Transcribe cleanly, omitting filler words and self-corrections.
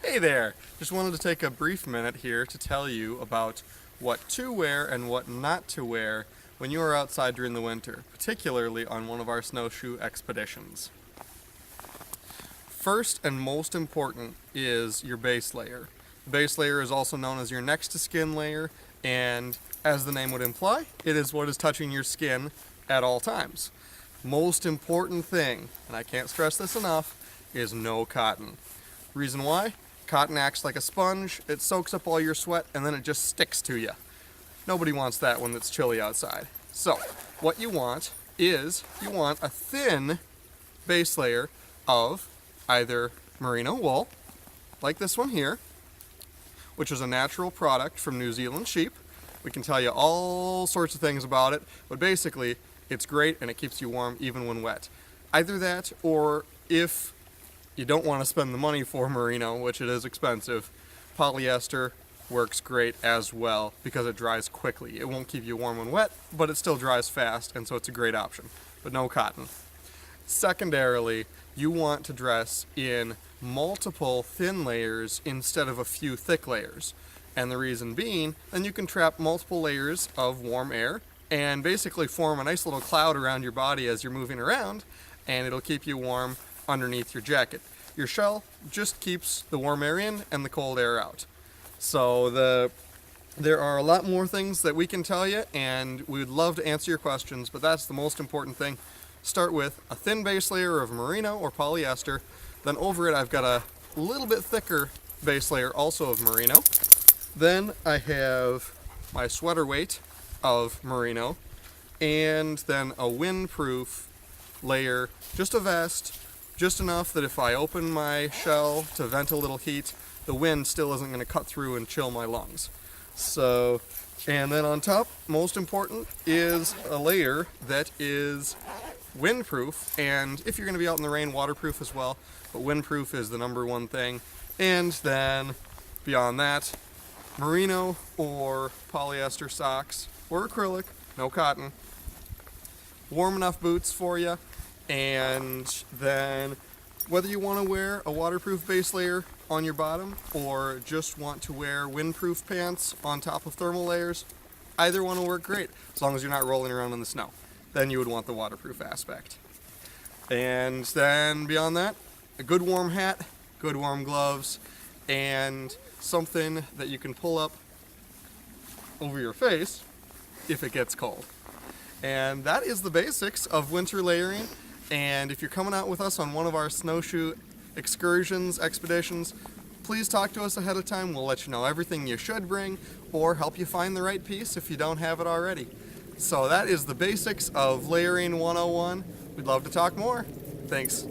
Hey there! Just wanted to take a brief minute here to tell you about what to wear and what not to wear when you are outside during the winter, particularly on one of our snowshoe expeditions. First and most important is your base layer. The base layer is also known as your next to skin layer, and as the name would imply, it is what is touching your skin at all times. Most important thing, and I can't stress this enough, is no cotton. Reason why? Cotton acts like a sponge, it soaks up all your sweat, and then it just sticks to you. Nobody wants that when it's chilly outside. So, what you want is, you want a thin base layer of either merino wool, like this one here, which is a natural product from New Zealand sheep. We can tell you all sorts of things about it, but basically, it's great and it keeps you warm even when wet. Either that, or if you don't want to spend the money for merino, which it is expensive, polyester works great as well because it dries quickly. It won't keep you warm when wet, but it still dries fast, and so it's a great option. But no cotton. Secondarily, you want to dress in multiple thin layers instead of a few thick layers. And the reason being, then you can trap multiple layers of warm air and basically form a nice little cloud around your body as you're moving around, and it'll keep you warm underneath your jacket. Your shell just keeps the warm air in and the cold air out. So there are a lot more things that we can tell you, and we would love to answer your questions, but that's the most important thing. Start with a thin base layer of merino or polyester, then over it I've got a little bit thicker base layer also of merino. Then I have my sweater weight of merino, and then a windproof layer, just a vest, just enough that if I open my shell to vent a little heat, the wind still isn't going to cut through and chill my lungs. So, and then on top, most important, is a layer that is windproof, and if you're going to be out in the rain, waterproof as well, but windproof is the number one thing. And then beyond that, merino or polyester socks or acrylic, no cotton, warm enough boots for you, and then whether you want to wear a waterproof base layer on your bottom or just want to wear windproof pants on top of thermal layers, either one will work great as long as you're not rolling around in the snow. Then you would want the waterproof aspect. And then beyond that, a good warm hat, good warm gloves, and something that you can pull up over your face if it gets cold. And that is the basics of winter layering. And if you're coming out with us on one of our snowshoe excursions, expeditions, please talk to us ahead of time. We'll let you know everything you should bring or help you find the right piece if you don't have it already. So that is the basics of Layering 101. We'd love to talk more. Thanks.